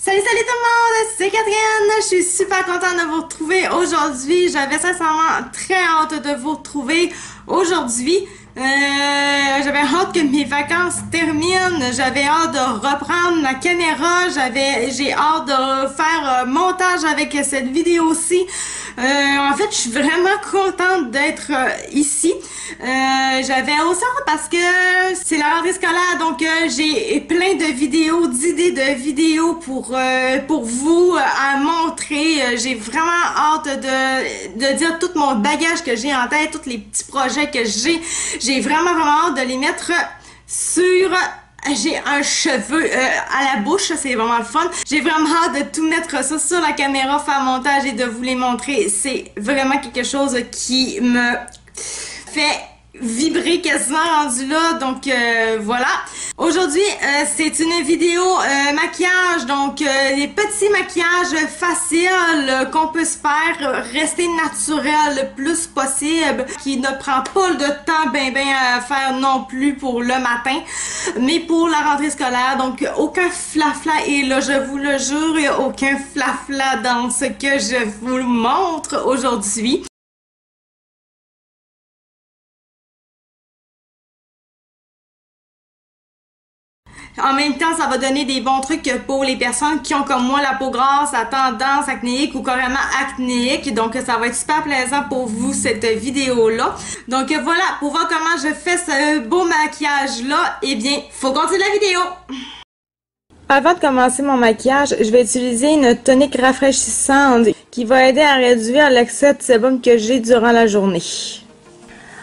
Salut tout le monde, c'est Catherine, je suis super contente de vous retrouver aujourd'hui. J'avais sincèrement très hâte de vous retrouver aujourd'hui. J'avais hâte que mes vacances terminent, j'avais hâte de reprendre ma caméra, j'ai hâte de faire montage avec cette vidéo-ci. En fait, je suis vraiment contente d'être ici. J'avais aussi hâte parce que c'est la rentrée scolaire, donc j'ai plein de vidéos, d'idées de vidéos pour vous à montrer. J'ai vraiment hâte de dire tout mon bagage que j'ai en tête, tous les petits projets que j'ai. J'ai vraiment hâte de les mettre sur... J'ai un cheveu à la bouche, c'est vraiment le fun. J'ai vraiment hâte de tout mettre ça sur la caméra, faire montage et de vous les montrer. C'est vraiment quelque chose qui me fait vibrer quasiment rendu là, donc voilà. Aujourd'hui, c'est une vidéo maquillage, donc des petits maquillages faciles qu'on peut se faire, rester naturel le plus possible, qui ne prend pas de temps ben à faire non plus pour le matin, mais pour la rentrée scolaire, donc aucun flafla, et là je vous le jure, il n'y a aucun flafla dans ce que je vous montre aujourd'hui. En même temps, ça va donner des bons trucs pour les personnes qui ont comme moi la peau grasse, à tendance acnéique ou carrément acnéique. Donc, ça va être super plaisant pour vous, cette vidéo-là. Donc, voilà, pour voir comment je fais ce beau maquillage-là, eh bien, faut continuer la vidéo! Avant de commencer mon maquillage, je vais utiliser une tonique rafraîchissante qui va aider à réduire l'excès de sébum que j'ai durant la journée.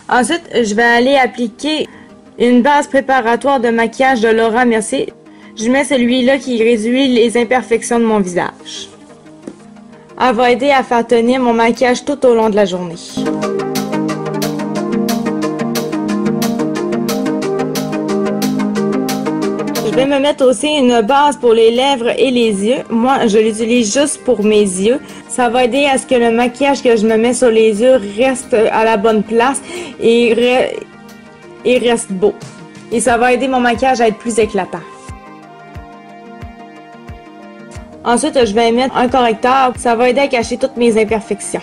Ensuite, je vais aller appliquer une base préparatoire de maquillage de Laura Mercier. Je mets celui-là qui réduit les imperfections de mon visage. Elle va aider à faire tenir mon maquillage tout au long de la journée. Je vais me mettre aussi une base pour les lèvres et les yeux. Moi, je l'utilise juste pour mes yeux. Ça va aider à ce que le maquillage que je me mets sur les yeux reste à la bonne place et reste beau. Et ça va aider mon maquillage à être plus éclatant. Ensuite, je vais mettre un correcteur. Ça va aider à cacher toutes mes imperfections.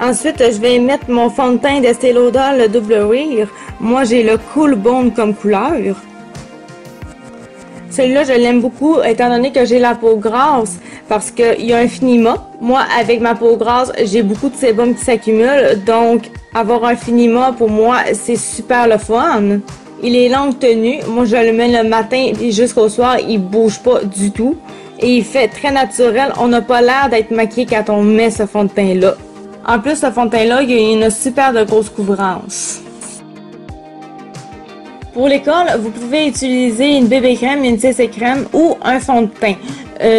Ensuite, je vais mettre mon fond de teint d'Estée Lauder, le Double Wear. Moi, j'ai le Cool Bone comme couleur. Celui-là, je l'aime beaucoup étant donné que j'ai la peau grasse parce qu'il y a un finima. Moi, avec ma peau grasse, j'ai beaucoup de sébum qui s'accumule. Donc, avoir un finima, pour moi, c'est super le fun. Il est longue tenue. Moi, je le mets le matin et jusqu'au soir, il bouge pas du tout. Et il fait très naturel. On n'a pas l'air d'être maquillé quand on met ce fond de teint-là. En plus, ce fond de teint-là, il y a une super de grosse couvrance. Pour l'école, vous pouvez utiliser une bébé crème, une CC crème ou un fond de teint.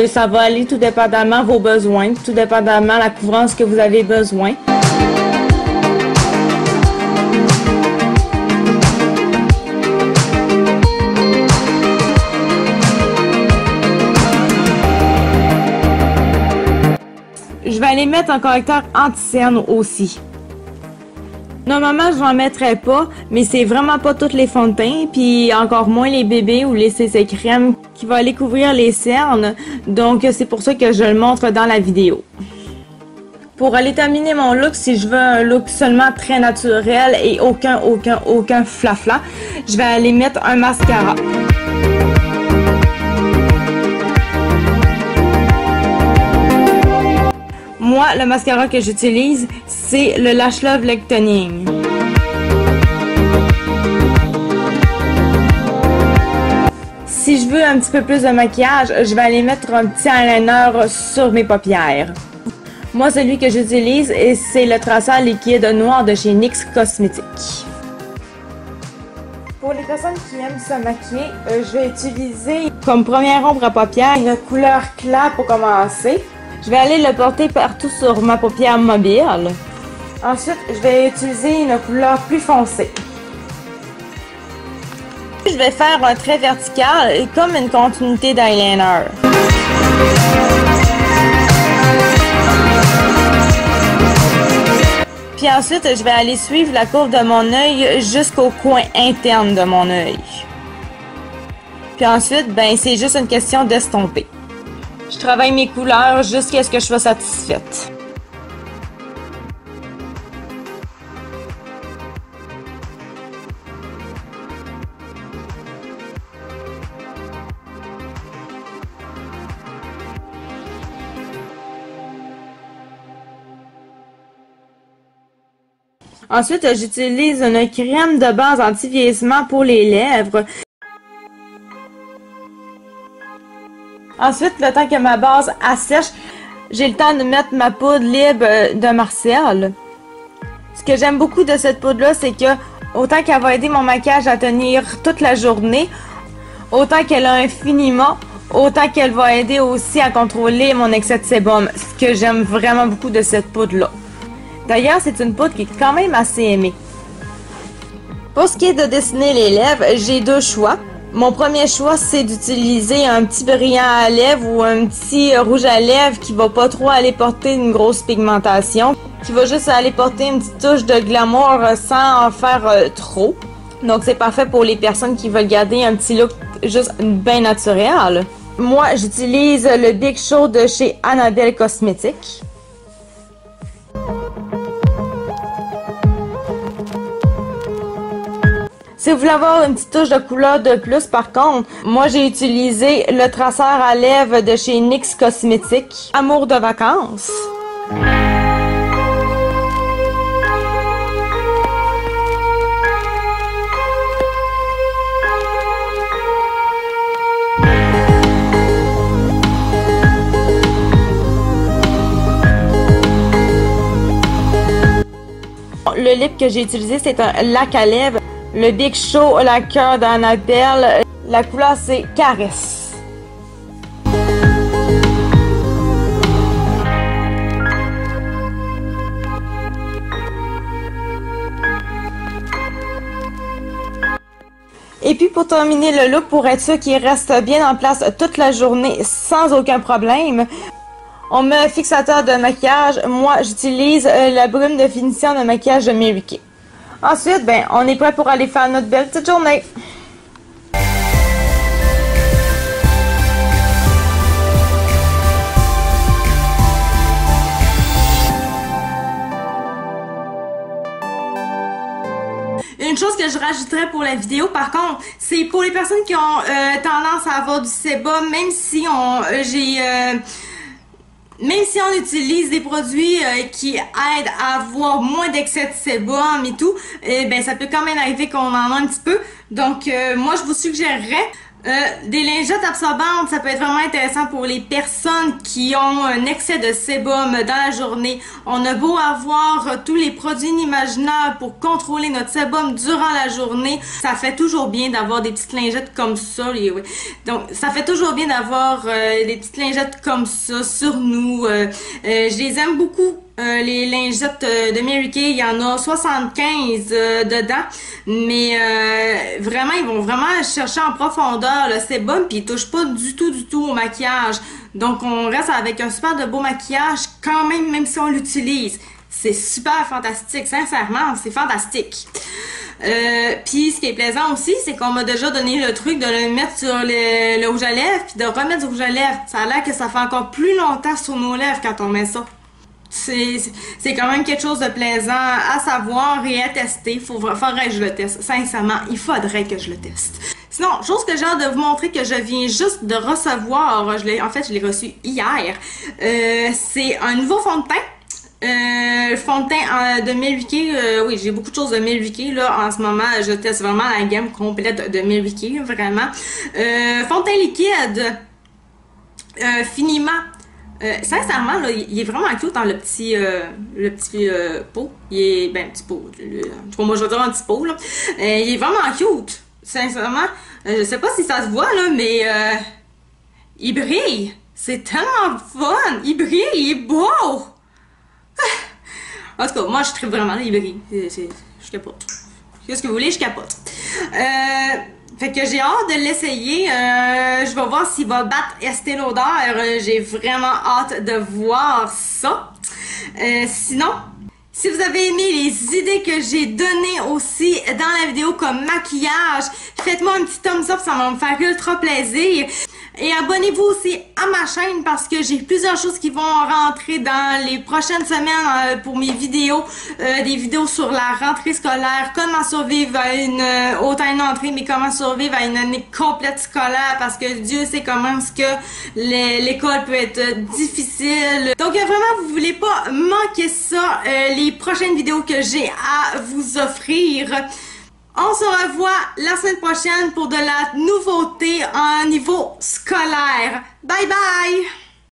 Ça va aller tout dépendamment vos besoins, tout dépendamment la couvrance que vous avez besoin. Je vais aller mettre un correcteur anti-cerne aussi. Normalement, je n'en mettrais pas, mais c'est vraiment pas tous les fonds de teint, puis encore moins les bébés ou les CC crème qui va aller couvrir les cernes. Donc, c'est pour ça que je le montre dans la vidéo. Pour aller terminer mon look, si je veux un look seulement très naturel et aucun flafla, je vais aller mettre un mascara. Moi, le mascara que j'utilise, c'est le Lash Love Lightening. Si je veux un petit peu plus de maquillage, je vais aller mettre un petit eyeliner sur mes paupières. Moi, celui que j'utilise, c'est le traceur liquide noir de chez NYX Cosmetics. Pour les personnes qui aiment se maquiller, je vais utiliser comme première ombre à paupières une couleur claire pour commencer. Je vais aller le porter partout sur ma paupière mobile. Ensuite, je vais utiliser une couleur plus foncée. Je vais faire un trait vertical comme une continuité d'eyeliner. Puis ensuite, je vais aller suivre la courbe de mon œil jusqu'au coin interne de mon œil. Puis ensuite, ben c'est juste une question d'estomper. Je travaille mes couleurs jusqu'à ce que je sois satisfaite. Ensuite, j'utilise une crème de base anti-vieillissement pour les lèvres. Ensuite, le temps que ma base assèche, j'ai le temps de mettre ma poudre libre de Martial. Ce que j'aime beaucoup de cette poudre-là, c'est que autant qu'elle va aider mon maquillage à tenir toute la journée, autant qu'elle a un finiment, autant qu'elle va aider aussi à contrôler mon excès de sébum. Ce que j'aime vraiment beaucoup de cette poudre-là. D'ailleurs, c'est une poudre qui est quand même assez aimée. Pour ce qui est de dessiner les lèvres, j'ai deux choix. Mon premier choix, c'est d'utiliser un petit brillant à lèvres ou un petit rouge à lèvres qui va pas trop aller porter une grosse pigmentation, qui va juste aller porter une petite touche de glamour sans en faire trop. Donc, c'est parfait pour les personnes qui veulent garder un petit look juste bien naturel. Moi, j'utilise le Big Show de chez Annabelle Cosmetics. Si vous voulez avoir une petite touche de couleur de plus, par contre, moi j'ai utilisé le traceur à lèvres de chez NYX Cosmetics, Amour de vacances. Le lip que j'ai utilisé, c'est un lac à lèvres. Le Big Show Lacquer d'Annabelle. La couleur, c'est Caresse. Et puis pour terminer le look, pour être sûr qu'il reste bien en place toute la journée sans aucun problème, on met un fixateur de maquillage. Moi, j'utilise la brume de finition de maquillage de Mary Kay. Ensuite, ben, on est prêt pour aller faire notre belle petite journée. Une chose que je rajouterais pour la vidéo, par contre, c'est pour les personnes qui ont tendance à avoir du sébum, même si on utilise des produits qui aident à avoir moins d'excès de sébum et tout, ben ça peut quand même arriver qu'on en a un petit peu. Donc moi je vous suggérerais des lingettes absorbantes. Ça peut être vraiment intéressant pour les personnes qui ont un excès de sébum dans la journée. On a beau avoir tous les produits inimaginables pour contrôler notre sébum durant la journée, ça fait toujours bien d'avoir des petites lingettes comme ça. Donc ça fait toujours bien d'avoir des petites lingettes comme ça sur nous. Je les aime beaucoup. Les lingettes de Mary Kay, il y en a 75 dedans, mais vraiment, ils vont vraiment chercher en profondeur le sébum, puis ils touchent pas du tout au maquillage. Donc, on reste avec un super de beau maquillage quand même si on l'utilise. C'est super fantastique, sincèrement, c'est fantastique. Puis ce qui est plaisant aussi, c'est qu'on m'a déjà donné le truc de le mettre sur le rouge à lèvres, puis de remettre du rouge à lèvres. Ça a l'air que ça fait encore plus longtemps sur nos lèvres quand on met ça. C'est quand même quelque chose de plaisant à savoir et à tester. Faudrait que je le teste. Sincèrement, il faudrait que je le teste. Sinon, chose que j'ai hâte de vous montrer que je viens juste de recevoir, en fait, je l'ai reçu hier. C'est un nouveau fond de teint. Fond de teint de Mary Kay. Oui, j'ai beaucoup de choses de Mary Kay là en ce moment. Je teste vraiment la gamme complète de Mary Kay, vraiment. Fond de teint liquide. Finiment. Sincèrement, là, il est vraiment cute dans le petit pot. Il est, petit pot. Moi, je vais dire un petit pot, là. Il est vraiment cute. Sincèrement, je sais pas si ça se voit, là, mais il brille. C'est tellement fun. Il brille, il est beau. En tout cas, moi, je tripe vraiment, là, il brille. Je capote. Qu'est-ce que vous voulez, je capote. Fait que j'ai hâte de l'essayer. Je vais voir s'il va battre Estée Lauder. J'ai vraiment hâte de voir ça. Sinon, si vous avez aimé les idées que j'ai données aussi dans la vidéo comme maquillage, faites-moi un petit thumbs up, ça va me faire ultra plaisir. Et abonnez-vous aussi à ma chaîne parce que j'ai plusieurs choses qui vont rentrer dans les prochaines semaines pour mes vidéos. Des vidéos sur la rentrée scolaire, comment survivre à autant une entrée, mais comment survivre à une année complète scolaire parce que Dieu sait comment est-ce que l'école peut être difficile. Donc vraiment, vous voulez pas manquer ça, les prochaines vidéos que j'ai à vous offrir. On se revoit la semaine prochaine pour de la nouveauté en niveau scolaire. Bye bye!